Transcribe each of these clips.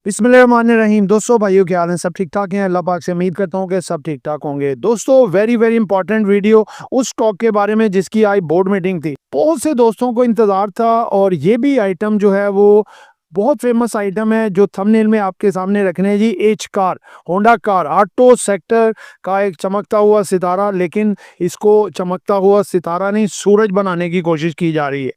बिस्मिल्लाहिर्रहमानिर्रहीम। दोस्तों भाइयों क्या हाल है, सब ठीक ठाक हैं। अल्लाह पाक से उम्मीद करता हूँ कि सब ठीक ठाक होंगे। दोस्तों वेरी वेरी इंपॉर्टेंट वीडियो उस स्टॉक के बारे में जिसकी आज बोर्ड मीटिंग थी। बहुत से दोस्तों को इंतजार था और ये भी आइटम जो है वो बहुत फेमस आइटम है जो थंबनेल में आपके सामने रखने हैं जी। H car, Honda car, auto sector का एक चमकता हुआ सितारा, लेकिन इसको चमकता हुआ सितारा नहीं सूरज बनाने की कोशिश की जा रही है।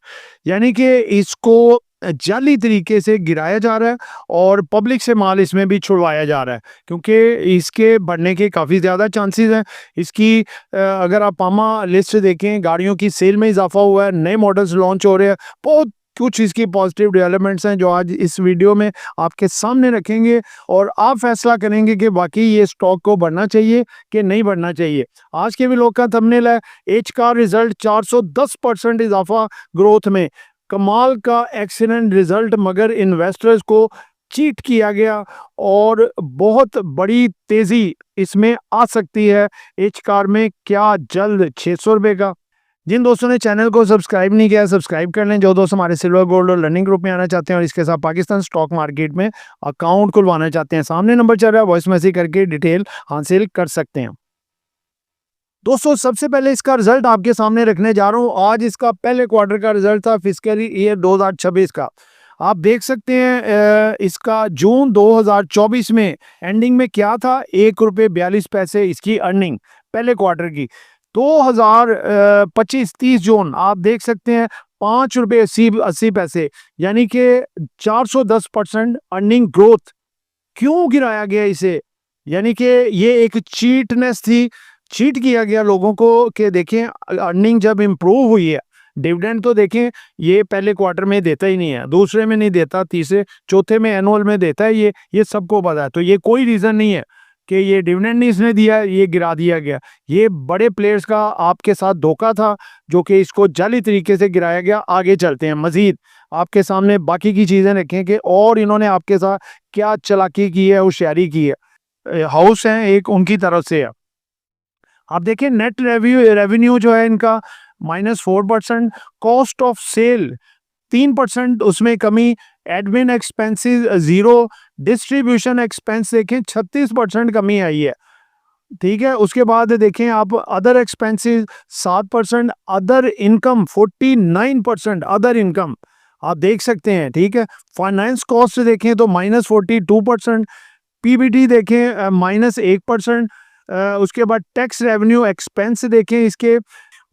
यानी कि इसको जाली तरीके से गिराया जा रहा है और पब्लिक से माल इसमें भी छुड़वाया जा रहा है, क्योंकि इसके बढ़ने के काफ़ी ज़्यादा चांसेस हैं। इसकी अगर आप पामा लिस्ट देखें, गाड़ियों की सेल में इजाफा हुआ है, नए मॉडल्स लॉन्च हो रहे हैं, बहुत कुछ इसकी पॉजिटिव डेवलपमेंट्स हैं जो आज इस वीडियो में आपके सामने रखेंगे और आप फैसला करेंगे कि बाकी ये स्टॉक को बढ़ना चाहिए कि नहीं बढ़ना चाहिए। आज के व्लॉग का थंबनेल है एच कार रिजल्ट 410% इजाफा ग्रोथ में, कमाल का एक्सीलेंट रिजल्ट, मगर इन्वेस्टर्स को चीट किया गया और बहुत बड़ी तेजी इसमें आ सकती है। एच कार में क्या जल्द 600 रुपये का। जिन दोस्तों ने चैनल को सब्सक्राइब नहीं किया सब्सक्राइब कर लें। जो दोस्त हमारे सिल्वर गोल्ड और लर्निंग ग्रुप में आना चाहते हैं और इसके साथ पाकिस्तान स्टॉक मार्केट में अकाउंट खुलवाना चाहते हैं, सामने नंबर चल रहा है, वॉइस मैसेज करके डिटेल हासिल कर सकते हैं। दोस्तों सबसे पहले इसका रिजल्ट आपके सामने रखने जा रहा हूं। आज इसका पहले क्वार्टर का रिजल्ट था फिस्कल ईयर 2026 का। आप देख सकते हैं इसका जून 2024 में एंडिंग में क्या था, ₹1.42 इसकी अर्निंग पहले क्वार्टर की। 2025-30 जून आप देख सकते हैं ₹5.80, यानी कि 410% अर्निंग ग्रोथ। क्यों गिराया गया इसे? यानी कि ये एक चीटनेस थी, चीट किया गया लोगों को कि देखें अर्निंग जब इम्प्रूव हुई है, डिविडेंड तो देखें ये पहले क्वार्टर में देता ही नहीं है, दूसरे में नहीं देता, तीसरे चौथे में एनुअल में देता है, ये सबको पता है। तो ये कोई रीज़न नहीं है कि ये डिविडेंड नहीं इसने दिया, ये गिरा दिया गया। ये बड़े प्लेयर्स का आपके साथ धोखा था जो कि इसको जाली तरीके से गिराया गया। आगे चलते हैं, मजीद आपके सामने बाकी की चीज़ें रखें कि और इन्होंने आपके साथ क्या चालाकी की है, होशियारी की है। हाउस हैं एक, उनकी तरफ से है। आप देखिए नेट रेवेन्यू जो है इनका -4%, कॉस्ट ऑफ सेल 3% उसमें कमी, एडमिन एक्सपेंसेस 0, डिस्ट्रीब्यूशन एक्सपेंस देखें 36% कमी आई है। ठीक है, उसके बाद देखें आप other expenses 7%, other income 49%, other income आप देख सकते हैं। ठीक है, फाइनेंस कॉस्ट देखें तो -42%, पीबीटी देखें -1%। उसके बाद टैक्स रेवेन्यू एक्सपेंस देखें इसके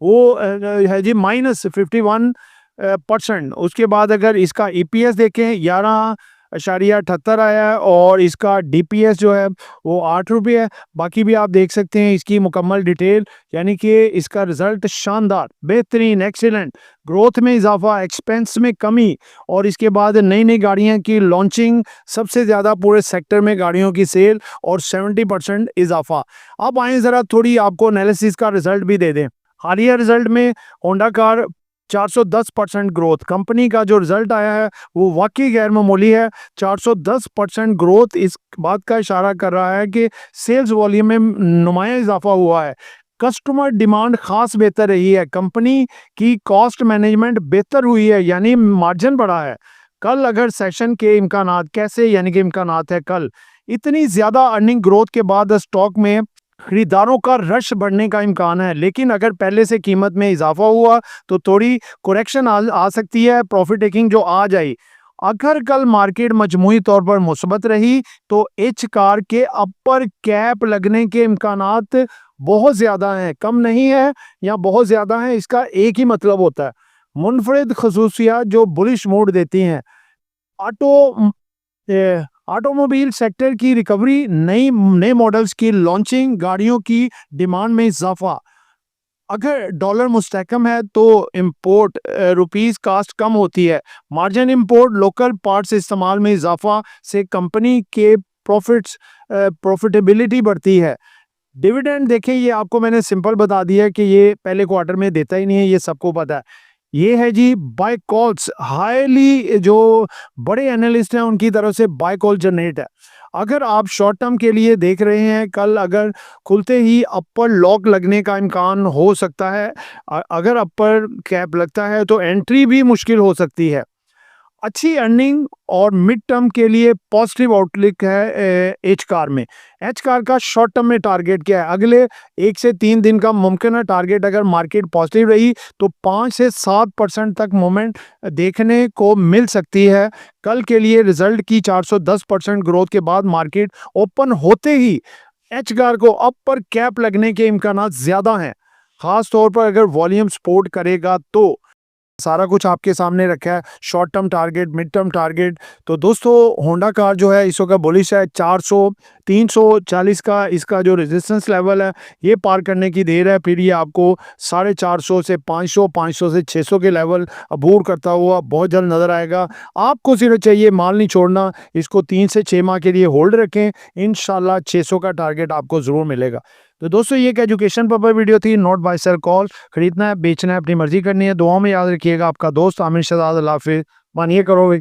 वो है जी -51%। उसके बाद अगर इसका ईपीएस देखें 11.78 आया है और इसका डीपीएस जो है वो ₹8 है। बाकी भी आप देख सकते हैं इसकी मुकम्मल डिटेल, यानी कि इसका रिजल्ट शानदार, बेहतरीन, एक्सीलेंट, ग्रोथ में इजाफा, एक्सपेंस में कमी और इसके बाद नई नई गाड़ियां की लॉन्चिंग, सबसे ज़्यादा पूरे सेक्टर में गाड़ियों की सेल और 70% इजाफा। अब आए ज़रा थोड़ी आपको एनालिसिस का रिजल्ट भी दे दें। हालिया रिजल्ट में होंडा कार 410% ग्रोथ, कंपनी का जो रिजल्ट आया है वो वाकई गैर मामूली है। 410% ग्रोथ इस बात का इशारा कर रहा है कि सेल्स वॉल्यूम में नुमाया इजाफा हुआ है। कस्टमर डिमांड खास बेहतर रही है, कंपनी की कॉस्ट मैनेजमेंट बेहतर हुई है, यानी मार्जिन बढ़ा है। कल अगर सेशन के इम्कानात कैसे, यानी कि इम्कानात है कल इतनी ज़्यादा अर्निंग ग्रोथ के बाद स्टॉक में खरीदारों का रश बढ़ने का इम्कान है, लेकिन अगर पहले से कीमत में इजाफा हुआ तो थोड़ी करेक्शन आ सकती है, प्रॉफिट टेकिंग जो आ जाए। अगर कल मार्केट मजमूई तौर पर मुस्बत रही तो एच कार के अपर कैप लगने के इम्कानात बहुत ज़्यादा हैं, कम नहीं है या बहुत ज़्यादा है, इसका एक ही मतलब होता है। मुनफरिद खसूसियात जो बुलिश मूड देती हैं। ऑटोमोबाइल सेक्टर की रिकवरी, नए मॉडल्स की लॉन्चिंग, गाड़ियों की डिमांड में इजाफा। अगर डॉलर मुस्तहकम है तो इंपोर्ट रुपीस कास्ट कम होती है, मार्जिन इंपोर्ट, लोकल पार्ट्स इस्तेमाल में इजाफा से कंपनी के प्रॉफिटेबिलिटी बढ़ती है। डिविडेंड देखें, ये आपको मैंने सिंपल बता दिया है कि ये पहले क्वार्टर में देता ही नहीं है, ये सबको पता है। ये है जी बाय कॉल्स, हाईली जो बड़े एनालिस्ट हैं उनकी तरफ से बाय कॉल जनरेट है। अगर आप शॉर्ट टर्म के लिए देख रहे हैं, कल अगर खुलते ही अपर लॉक लगने का इम्कान हो सकता है। अगर अपर कैप लगता है तो एंट्री भी मुश्किल हो सकती है। अच्छी अर्निंग और मिड टर्म के लिए पॉजिटिव आउटलुक है एच कार में। एच कार का शॉर्ट टर्म में टारगेट क्या है? अगले 1 से 3 दिन का मुमकिन है टारगेट, अगर मार्केट पॉजिटिव रही तो 5 से 7% तक मूवमेंट देखने को मिल सकती है। कल के लिए रिजल्ट की 410% ग्रोथ के बाद मार्केट ओपन होते ही एच कार को अपर कैप लगने के इम्कानात ज़्यादा हैं। खास तौर पर अगर वॉल्यूम सपोर्ट करेगा तो सारा कुछ आपके सामने रखा है, short term target, mid term target. तो दोस्तों होंडा कार जो है इस वक्त बुलिश है, 400 340 का इसका जो रेजिस्टेंस लेवल है ये पार करने की देर है। फिर ये आपको 450 से 500, 500 से 600 के लेवल अबूर करता हुआ बहुत जल्द नज़र आएगा। आपको सिर्फ चाहिए माल नहीं छोड़ना, इसको 3 से 6 माह के लिए होल्ड रखें, इंशाल्लाह 600 का टारगेट आपको ज़रूर मिलेगा। तो दोस्तों ये एक एजुकेशन पर्पस वीडियो थी, नॉट बाय सेल कॉल। खरीदना है बेचना है अपनी मर्जी करनी है। दुआओं में याद रखिएगा। आपका दोस्त आमिर शहजाद। अल्लाह हाफिज़। मानिए करो भाई।